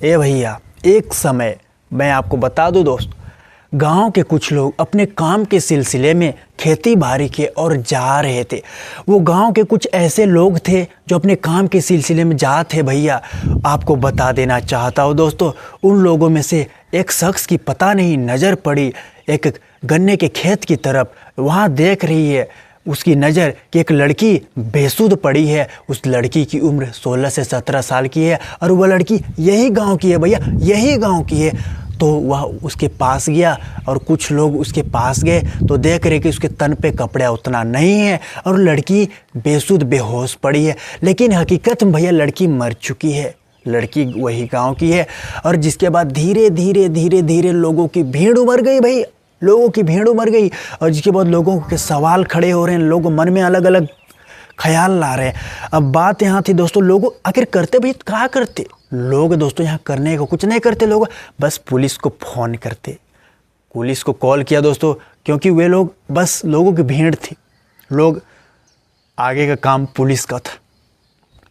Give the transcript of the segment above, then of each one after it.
ए भैया, एक समय मैं आपको बता दूं दोस्त, गांव के कुछ लोग अपने काम के सिलसिले में खेती बाड़ी के और जा रहे थे। वो गांव के कुछ ऐसे लोग थे जो अपने काम के सिलसिले में जाते भैया। आपको बता देना चाहता हूँ दोस्तों, उन लोगों में से एक शख्स की पता नहीं नज़र पड़ी एक गन्ने के खेत की तरफ। वहाँ देख रही है उसकी नज़र कि एक लड़की बेसुध पड़ी है। उस लड़की की उम्र 16 से 17 साल की है और वह लड़की यही गांव की है भैया, यही गांव की है। तो वह उसके पास गया और कुछ लोग उसके पास गए तो देख रहे कि उसके तन पे कपड़ा उतना नहीं है और लड़की बेसुध बेहोश पड़ी है। लेकिन हकीकत में भैया लड़की मर चुकी है, लड़की वही गांव की है। और जिसके बाद धीरे धीरे लोगों की भीड़ उमड़ गई भाई, लोगों की भीड़ उमड़ गई। और जिसके बाद लोगों के सवाल खड़े हो रहे हैं, लोग मन में अलग अलग ख्याल ला रहे हैं। अब बात यहाँ थी दोस्तों, लोग आखिर करते भाई क्या करते लोग दोस्तों, यहाँ करने को कुछ नहीं करते लोग, बस पुलिस को फ़ोन करते, पुलिस को कॉल किया दोस्तों, क्योंकि वे लोग बस लोगों की भीड़ थी, लोग आगे का काम पुलिस का था।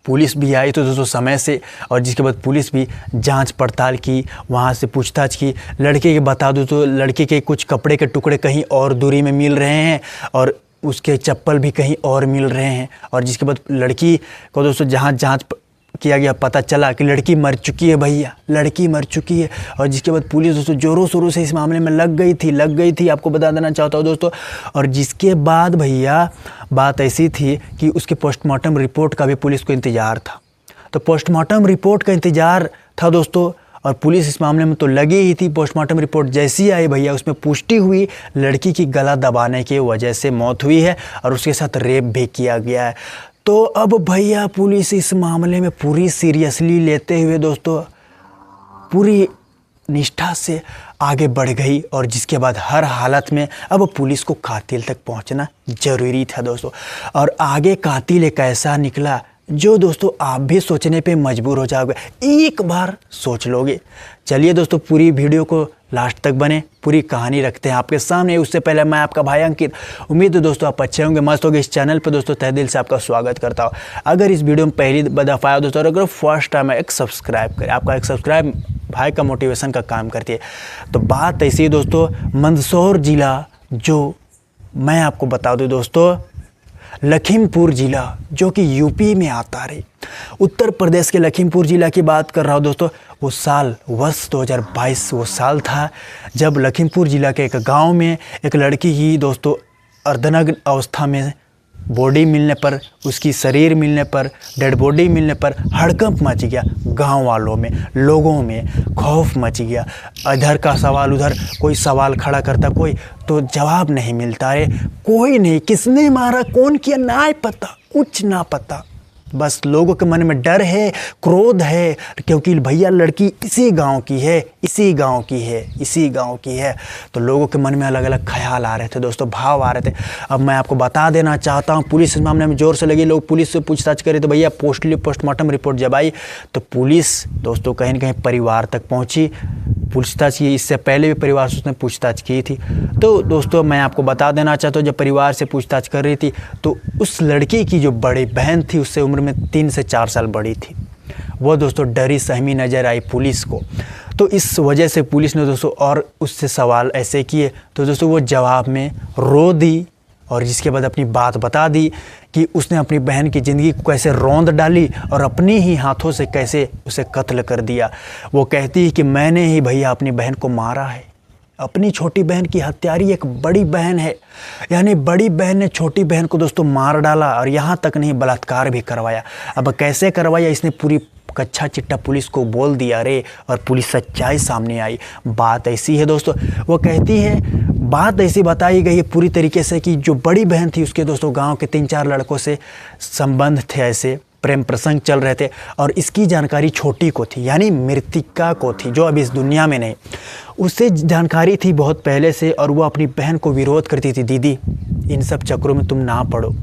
पुलिस भी आई तो दोस्तों समय से, और जिसके बाद पुलिस भी जांच पड़ताल की, वहाँ से पूछताछ की। लड़के के बता दूँ तो लड़के के कुछ कपड़े के टुकड़े कहीं और दूरी में मिल रहे हैं और उसके चप्पल भी कहीं और मिल रहे हैं। और जिसके बाद लड़की को दोस्तों जहाँ जांच किया गया पता चला कि लड़की मर चुकी है भैया, लड़की मर चुकी है। और जिसके बाद पुलिस दोस्तों ज़ोरों शोरों से इस मामले में लग गई थी, आपको बता देना चाहता हूँ दोस्तों। और जिसके बाद भैया बात ऐसी थी कि उसके पोस्टमार्टम रिपोर्ट का भी पुलिस को इंतज़ार था। तो पोस्टमार्टम रिपोर्ट का इंतज़ार था दोस्तों, और पुलिस इस मामले में तो लगी ही थी। पोस्टमार्टम रिपोर्ट जैसी आई भैया, उसमें पुष्टि हुई लड़की की गला दबाने की वजह से मौत हुई है और उसके साथ रेप भी किया गया है। तो अब भैया पुलिस इस मामले में पूरी सीरियसली लेते हुए दोस्तों पूरी निष्ठा से आगे बढ़ गई। और जिसके बाद हर हालत में अब पुलिस को कातिल तक पहुंचना ज़रूरी था दोस्तों। और आगे कातिल एक ऐसा निकला जो दोस्तों आप भी सोचने पे मजबूर हो जाओगे, एक बार सोच लोगे। चलिए दोस्तों, पूरी वीडियो को लास्ट तक बने, पूरी कहानी रखते हैं आपके सामने। उससे पहले मैं आपका भाई अंकित, उम्मीद है दोस्तों आप अच्छे होंगे, मस्त होंगे। इस चैनल पर दोस्तों तहे दिल से आपका स्वागत करता हूँ। अगर इस वीडियो में पहली दफ़ा आया दोस्तों, और अगर फर्स्ट टाइम है, एक सब्सक्राइब करें। आपका एक सब्सक्राइब भाई का मोटिवेशन का काम करती है। तो बात ऐसी है दोस्तों, मंदसौर ज़िला, जो मैं आपको बता दूँ दोस्तों, लखीमपुर ज़िला जो कि यूपी में आता रही, उत्तर प्रदेश के लखीमपुर ज़िला की बात कर रहा हूँ दोस्तों। वो साल वर्ष 2022 वो साल था जब लखीमपुर ज़िला के एक गांव में एक लड़की की दोस्तों अर्धनग्न अवस्था में बॉडी मिलने पर, उसकी शरीर मिलने पर, डेड बॉडी मिलने पर हड़कंप मच गया। गांव वालों में, लोगों में खौफ मच गया। इधर का सवाल उधर, कोई सवाल खड़ा करता, कोई तो जवाब नहीं मिलता है, कोई नहीं, किसने मारा, कौन किया, ना पता, कुछ ना पता। बस लोगों के मन में डर है, क्रोध है, क्योंकि भैया लड़की इसी गांव की है, इसी गांव की है। तो लोगों के मन में अलग अलग ख्याल आ रहे थे दोस्तों, भाव आ रहे थे। अब मैं आपको बता देना चाहता हूं, पुलिस इस मामले में ज़ोर से लगी, लोग पुलिस से पूछताछ करे। तो भैया पोस्टमार्टम रिपोर्ट जब आई तो पुलिस दोस्तों कहीं न कहीं परिवार तक पहुँची, पूछताछ की। इससे पहले भी परिवार से उसने पूछताछ की थी। तो दोस्तों मैं आपको बता देना चाहता हूँ, जब परिवार से पूछताछ कर रही थी तो उस लड़की की जो बड़ी बहन थी, उससे उम्र में 3 से 4 साल बड़ी थी, वो दोस्तों डरी सहमी नज़र आई पुलिस को। तो इस वजह से पुलिस ने दोस्तों और उससे सवाल ऐसे किए तो दोस्तों वो जवाब में रो दी, और जिसके बाद अपनी बात बता दी कि उसने अपनी बहन की ज़िंदगी को कैसे रौंद डाली और अपनी ही हाथों से कैसे उसे कत्ल कर दिया। वो कहती है कि मैंने ही भैया अपनी बहन को मारा है। अपनी छोटी बहन की हत्यारी एक बड़ी बहन है, यानी बड़ी बहन ने छोटी बहन को दोस्तों मार डाला, और यहाँ तक नहीं बलात्कार भी करवाया। अब कैसे करवाया, इसने पूरी कच्चा चिट्टा पुलिस को बोल दिया रे, और पुलिस सच्चाई सामने आई। बात ऐसी है दोस्तों, वो कहती है, बात ऐसी बताई गई है पूरी तरीके से कि जो बड़ी बहन थी उसके दोस्तों गांव के 3-4 लड़कों से संबंध थे, ऐसे प्रेम प्रसंग चल रहे थे, और इसकी जानकारी छोटी को थी, यानी मृतिका को थी, जो अब इस दुनिया में नहीं। उससे जानकारी थी बहुत पहले से, और वो अपनी बहन को विरोध करती थी, दीदी इन सब चक्करों में तुम ना पड़ो,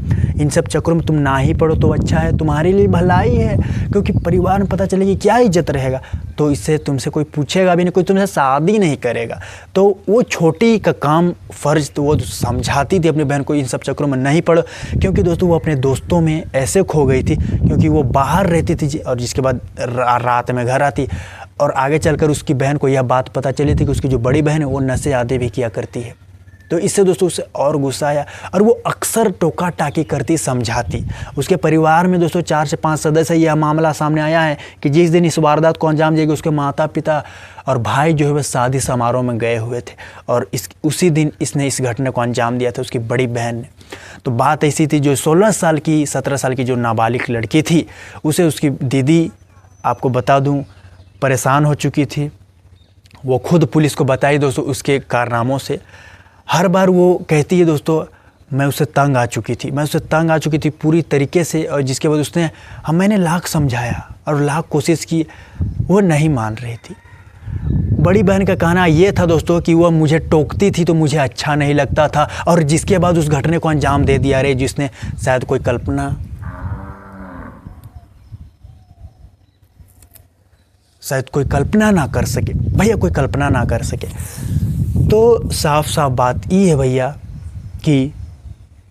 इन सब चक्करों में तुम ना ही पड़ो तो अच्छा है, तुम्हारे लिए भलाई है, क्योंकि परिवार में पता चलेगी क्या इज्जत रहेगा, तो इससे तुमसे कोई पूछेगा भी नहीं, कोई तुमसे शादी नहीं करेगा। तो वो छोटी का काम फ़र्ज तो वो समझाती थी अपनी बहन को, इन सब चक्करों में नहीं पड़ो, क्योंकि दोस्तों वो अपने दोस्तों में ऐसे खो गई थी, क्योंकि वो बाहर रहती थी और जिसके बाद रात में घर आती और आगे चलकर उसकी बहन को यह बात पता चली थी कि उसकी जो बड़ी बहन है वो नशे आदि भी किया करती है। तो इससे दोस्तों उसे और गुस्सा आया और वो अक्सर टोका टाकी करती, समझाती। उसके परिवार में दोस्तों 4 से 5 सदस्य यह मामला सामने आया है कि जिस दिन इस वारदात को अंजाम देगी उसके माता पिता और भाई जो है वह शादी समारोह में गए हुए थे और उसी दिन इसने इस घटना को अंजाम दिया था, उसकी बड़ी बहन ने। तो बात ऐसी थी, जो 16 साल की 17 साल की जो नाबालिग लड़की थी उसे उसकी दीदी, आपको बता दूं, परेशान हो चुकी थी। वो खुद पुलिस को बताई दोस्तों उसके कारनामों से। हर बार वो कहती है दोस्तों मैं उससे तंग आ चुकी थी पूरी तरीके से, और जिसके बाद उसने मैंने लाख समझाया और लाख कोशिश की, वो नहीं मान रही थी। बड़ी बहन का कहना ये था दोस्तों कि वह मुझे टोकती थी तो मुझे अच्छा नहीं लगता था, और जिसके बाद उस घटने को अंजाम दे दिया रे, जिसने शायद कोई कल्पना ना कर सके भैया, कोई कल्पना ना कर सके। तो साफ साफ बात ये है भैया कि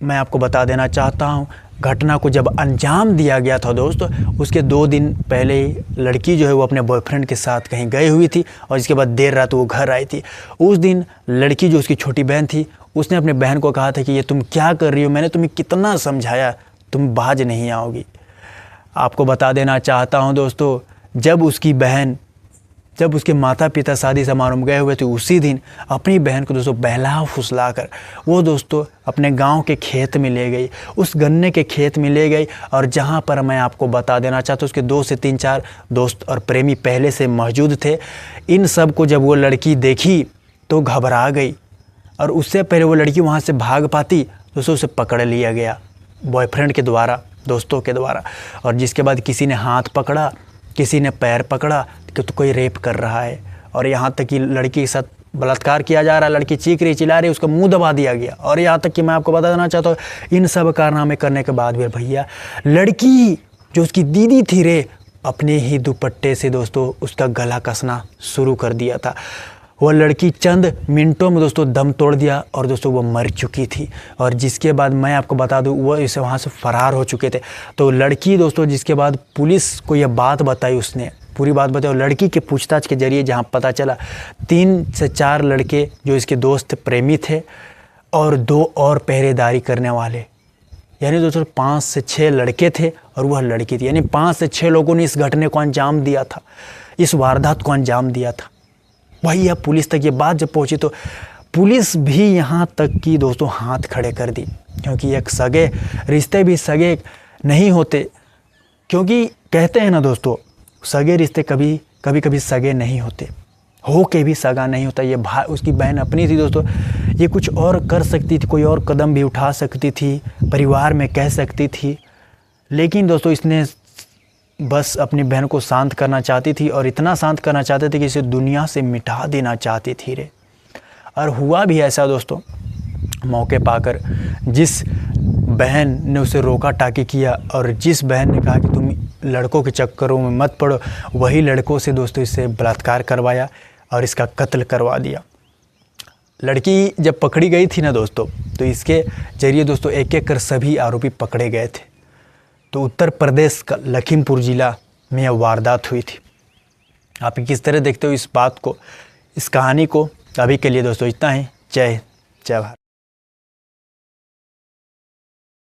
मैं आपको बता देना चाहता हूँ, घटना को जब अंजाम दिया गया था दोस्तों, उसके 2 दिन पहले ही लड़की जो है वो अपने बॉयफ्रेंड के साथ कहीं गई हुई थी और इसके बाद देर रात वो घर आई थी। उस दिन लड़की जो उसकी छोटी बहन थी उसने अपने बहन को कहा था कि ये तुम क्या कर रही हो, मैंने तुम्हें कितना समझाया, तुम बाज नहीं आओगी। आपको बता देना चाहता हूँ दोस्तों, जब उसके माता पिता शादी समारोह में गए हुए थे, उसी दिन अपनी बहन को दोस्तों बहला फुसला कर वो दोस्तों अपने गांव के खेत में ले गई, उस गन्ने के खेत में ले गई। और जहां पर मैं आपको बता देना चाहता हूँ उसके 2 से 3-4 दोस्त और प्रेमी पहले से मौजूद थे। इन सब को जब वो लड़की देखी तो घबरा गई, और उससे पहले वो लड़की वहाँ से भाग पाती दोस्तों उसे पकड़ लिया गया बॉयफ्रेंड के द्वारा, दोस्तों के द्वारा। और जिसके बाद किसी ने हाथ पकड़ा, किसी ने पैर पकड़ा कि तो कोई रेप कर रहा है, और यहाँ तक कि लड़की के साथ बलात्कार किया जा रहा है। लड़की चीख रही, चिल्ला रही, उसका मुंह दबा दिया गया। और यहाँ तक कि मैं आपको बता देना चाहता हूँ, इन सब कारनामे करने के बाद भी भैया लड़की जो उसकी दीदी थी रे, अपने ही दुपट्टे से दोस्तों उसका गला कसना शुरू कर दिया था। वह लड़की चंद मिनटों में दोस्तों दम तोड़ दिया और दोस्तों वो मर चुकी थी। और जिसके बाद मैं आपको बता दूं वो इसे वहाँ से फ़रार हो चुके थे। तो लड़की दोस्तों जिसके बाद पुलिस को यह बात बताई, उसने पूरी बात बताई, और लड़की के पूछताछ के जरिए जहाँ पता चला 3 से 4 लड़के जो इसके दोस्त प्रेमी थे और 2 और पहरेदारी करने वाले, यानी दोस्तों 5 से 6 लड़के थे और वह लड़की थी। यानी 5 से 6 लोगों ने इस घटने को अंजाम दिया था, इस वारदात को अंजाम दिया था। वही अब पुलिस तक ये बात जब पहुंची तो पुलिस भी यहाँ तक कि दोस्तों हाथ खड़े कर दी, क्योंकि एक सगे रिश्ते भी सगे नहीं होते। क्योंकि कहते हैं ना दोस्तों, सगे रिश्ते कभी सगे नहीं होते, हो के भी सगा नहीं होता। ये भाई, उसकी बहन अपनी थी दोस्तों, ये कुछ और कर सकती थी, कोई और कदम भी उठा सकती थी, परिवार में कह सकती थी, लेकिन दोस्तों इसने बस अपनी बहन को शांत करना चाहती थी, और इतना शांत करना चाहते थे कि इसे दुनिया से मिटा देना चाहती थी रे। और हुआ भी ऐसा दोस्तों, मौके पाकर जिस बहन ने उसे रोका टाकी किया और जिस बहन ने कहा कि तुम लड़कों के चक्करों में मत पड़ो, वही लड़कों से दोस्तों इससे बलात्कार करवाया और इसका कत्ल करवा दिया। लड़की जब पकड़ी गई थी ना दोस्तों, तो इसके जरिए दोस्तों एक एक कर सभी आरोपी पकड़े गए थे। तो उत्तर प्रदेश का लखीमपुर ज़िला में यह वारदात हुई थी। आप किस तरह देखते हो इस बात को, इस कहानी को? अभी के लिए दोस्तों इतना ही। जय भारत।